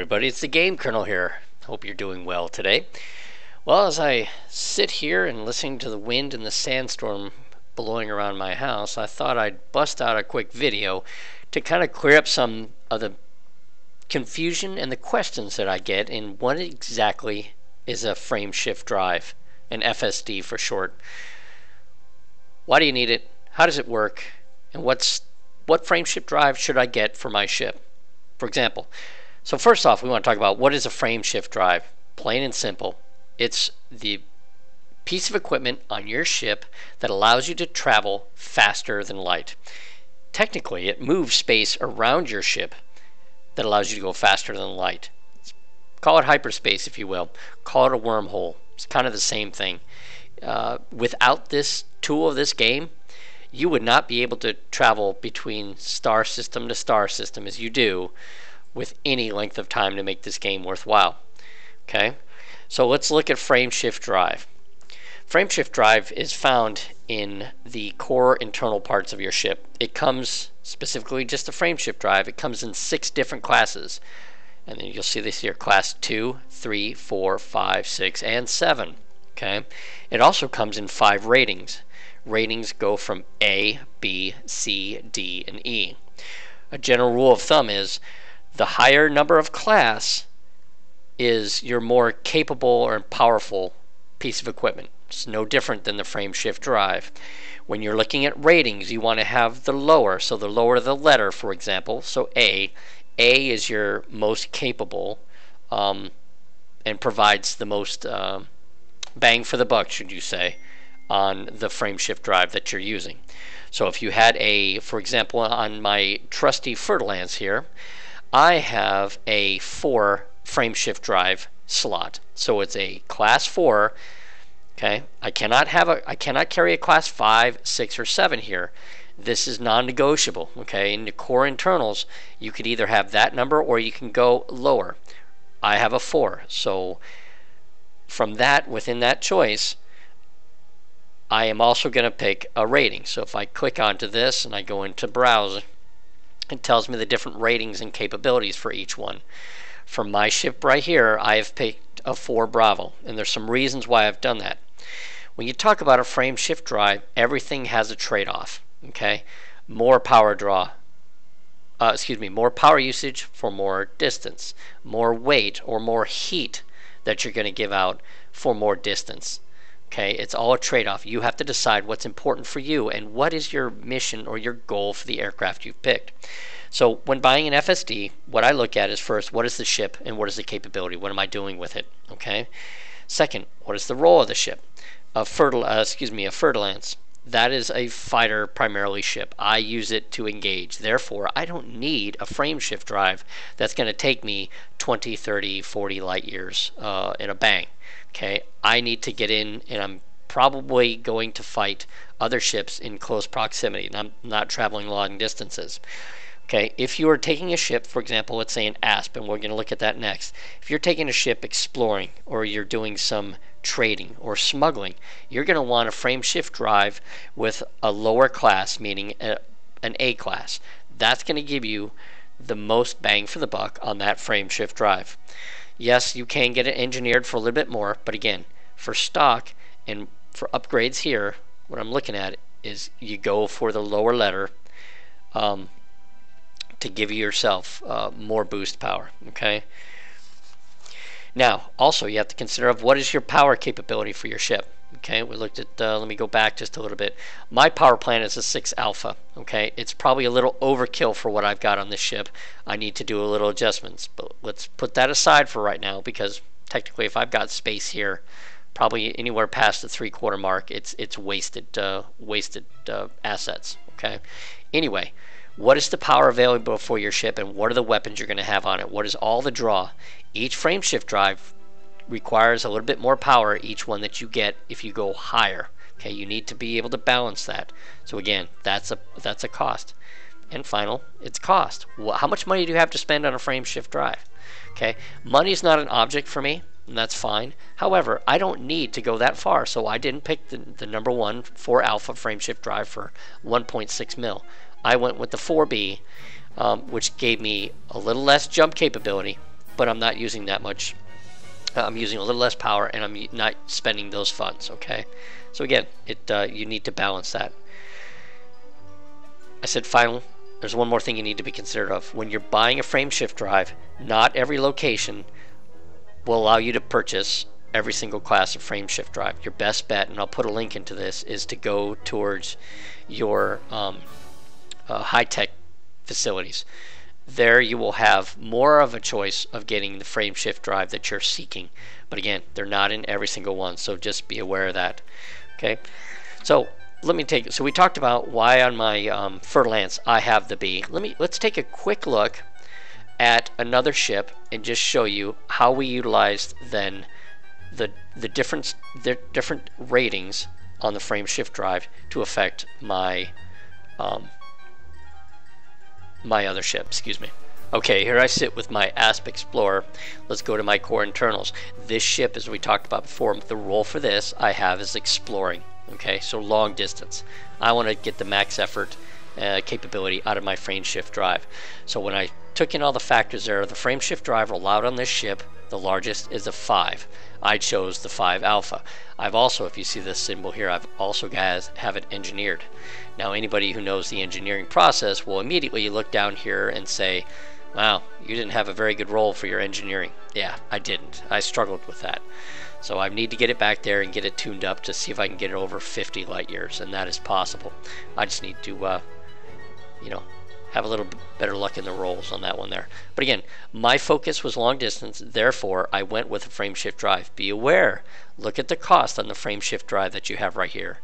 everybody, it's the Game Colonel here. Hope you're doing well today. Well, as I sit here and listening to the wind and the sandstorm blowing around my house, I thought I'd bust out a quick video to kind of clear up some of the confusion and the questions that I get in what exactly is a frame shift drive, an FSD for short. Why do you need it? How does it work? And what frame shift drive should I get for my ship? For example, so first off, we want to talk about what is a frame shift drive. Plain and simple. It's the piece of equipment on your ship that allows you to travel faster than light. Technically, it moves space around your ship that allows you to go faster than light. Call it hyperspace, if you will. Call it a wormhole. It's kind of the same thing. Without this tool of this game, you would not be able to travel between star system to star system as you do with any length of time to make this game worthwhile. Okay, so let's look at frame shift drive. Frame shift drive is found in the core internal parts of your ship. It comes specifically just a frame shift drive. It comes in 6 different classes, and then you'll see this here: class 2, 3, 4, 5, 6, and 7. Okay, it also comes in 5 ratings. Ratings go from A, B, C, D, and E. A general rule of thumb is the higher number of class is your more capable or powerful piece of equipment. It's no different than the frame shift drive. When you're looking at ratings, you want to have the lower. So the lower the letter, for example, so A is your most capable and provides the most bang for the buck, should you say, on the frame shift drive that you're using. So if you had for example, on my trusty Fer-de-Lance here, I have a 4 frame shift drive slot. So it's a class 4. Okay, I cannot carry a class 5, 6, or 7 here. This is non-negotiable. Okay, in the core internals, you could either have that number or you can go lower. I have a 4. So from that, within that choice, I am also going to pick a rating. So if I click onto this and I go into browse, it tells me the different ratings and capabilities for each one. For my ship right here, I have picked a 4 Bravo, and there's some reasons why I've done that. When you talk about a frame shift drive, everything has a trade-off. Okay, more power more power usage for more distance, more weight or more heat that you're going to give out for more distance. Okay, it's all a trade-off. You have to decide what's important for you and what is your mission or your goal for the aircraft you've picked. So when buying an FSD, what I look at is first, what is the ship and what is the capability? What am I doing with it? Okay. Second, what is the role of the ship? A Fer-de-Lance. That is a fighter primarily ship. I use it to engage. Therefore, I don't need a frame shift drive that's going to take me 20, 30, 40 light years in a bang. Okay, I need to get in, and I'm probably going to fight other ships in close proximity, and I'm not traveling long distances. Okay, if you are taking a ship, for example, let's say an Asp, and we're going to look at that next. If you're taking a ship exploring, or you're doing some trading or smuggling, you're going to want a frame shift drive with a lower class, meaning an A class. That's going to give you the most bang for the buck on that frame shift drive. Yes, you can get it engineered for a little bit more, but again, for stock and for upgrades here, what I'm looking at is you go for the lower letter to give yourself more boost power. Okay. Now, also, you have to consider what is your power capability for your ship. Okay, we looked at, let me go back just a little bit. My power plant is a 6 Alpha. Okay, it's probably a little overkill for what I've got on this ship. I need to do a little adjustments, but let's put that aside for right now, because technically if I've got space here, probably anywhere past the 3/4 mark, it's wasted assets. Okay, anyway, what is the power available for your ship, and what are the weapons you're going to have on it? What is all the draw? Each frame shift drive requires a little bit more power, each one that you get if you go higher. Okay, you need to be able to balance that. So again, that's a cost. And final, it's cost. How much money do you have to spend on a frame shift drive? Okay, money is not an object for me, and that's fine. However, I don't need to go that far, so I didn't pick the number 1 4 Alpha frame shift drive for 1.6 mil. I went with the 4B, which gave me a little less jump capability, but I'm not using that much. I'm using a little less power, and I'm not spending those funds. Okay, so again, you need to balance that. I said final. There's one more thing you need to be considerate of. When you're buying a frame shift drive, not every location will allow you to purchase every single class of frame shift drive. Your best bet, and I'll put a link into this, is to go towards your high-tech facilities. There you will have more of a choice of getting the frame shift drive that you're seeking. But again, they're not in every single one, so just be aware of that. Okay, so so we talked about why on my Fer-Lance I have the B. Let's take a quick look at another ship and just show you how we utilized then the different ratings on the frame shift drive to affect my my other ship. Excuse me. Okay, here I sit with my Asp Explorer. Let's go to my core internals. This ship, as we talked about before, the role for this I have is exploring. Okay, so long distance. I want to get the max effort capability out of my frame shift drive. So when I took in all the factors there, the frame shift drive allowed on this ship, the largest is a 5. I chose the 5 Alpha. I've also, if you see this symbol here, I've also have it engineered. Now anybody who knows the engineering process will immediately look down here and say, wow, you didn't have a very good role for your engineering. Yeah, I didn't. I struggled with that. So I need to get it back there and get it tuned up to see if I can get it over 50 light years, and that is possible. I just need to, have a little better luck in the rolls on that one there. But again, my focus was long distance, therefore I went with a frame shift drive. Be aware, look at the cost on the frame shift drive that you have right here.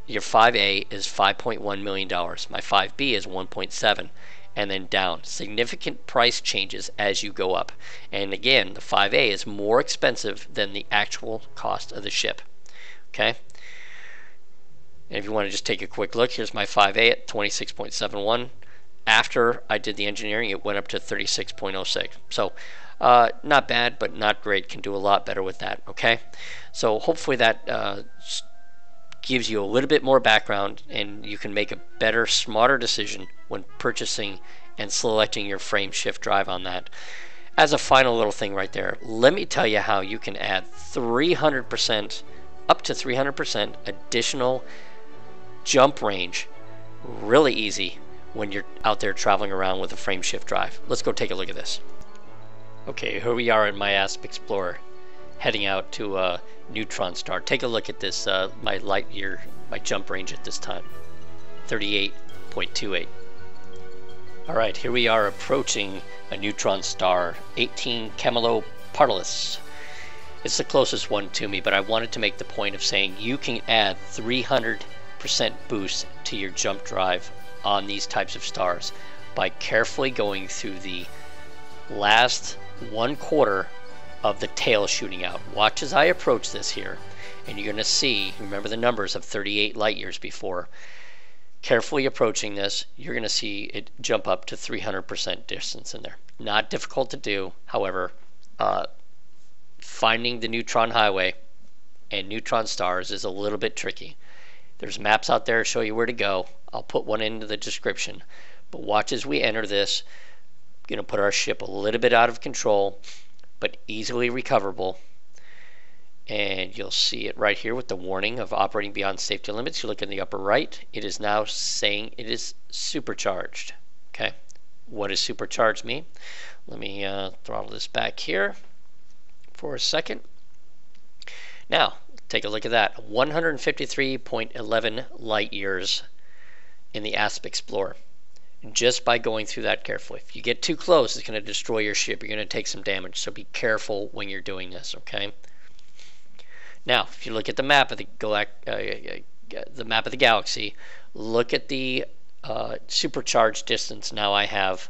Your 5A is $5.1 million. My 5B is 1.7, and then down. Significant price changes as you go up. And again, the 5A is more expensive than the actual cost of the ship. Okay? And if you want to just take a quick look, here's my 5A at 26.71. After I did the engineering, it went up to 36.06. So not bad, but not great. Can do a lot better with that. Okay? So hopefully that gives you a little bit more background, and you can make a better, smarter decision when purchasing and selecting your frame shift drive on that. As a final little thing right there, let me tell you how you can add 300%, up to 300% additional jump range, really easy when you're out there traveling around with a frame shift drive. Let's go take a look at this. Okay, here we are in my Asp Explorer, heading out to Neutron Star. Take a look at this, my light year, my jump range at this time, 38.28. Alright, here we are approaching a neutron star, 18 Camelot Partalis. It's the closest one to me, but I wanted to make the point of saying you can add 300% boost to your jump drive on these types of stars by carefully going through the last 1/4 of the tail shooting out. Watch as I approach this here, and you're going to see, remember the numbers of 38 light years before. Carefully approaching this, you're going to see it jump up to 300% distance in there. Not difficult to do, however, finding the neutron highway and neutron stars is a little bit tricky. There's maps out there to show you where to go. I'll put one into the description. But watch as we enter this. Going to put our ship a little bit out of control, but easily recoverable. And you'll see it right here with the warning of operating beyond safety limits. You look in the upper right. It is now saying it is supercharged. Okay. What does supercharged mean? Let me throttle this back here for a second. Now, take a look at that. 153.11 light years in the Asp Explorer. Just by going through that carefully. If you get too close, it's going to destroy your ship. You're going to take some damage. So be careful when you're doing this, okay? Now, if you look at the map of the galaxy, look at the supercharged distance now I have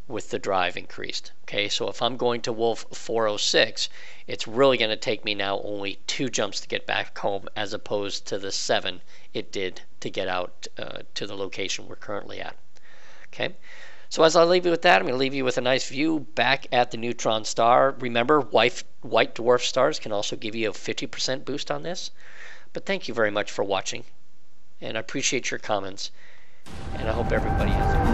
with the drive increased. Okay, so if I'm going to Wolf 406, it's really going to take me now only 2 jumps to get back home, as opposed to the 7 it did to get out to the location we're currently at. Okay, so as I leave you with that, I'm going to leave you with a nice view back at the neutron star. Remember, white dwarf stars can also give you a 50% boost on this. But thank you very much for watching, and I appreciate your comments, and I hope everybody has a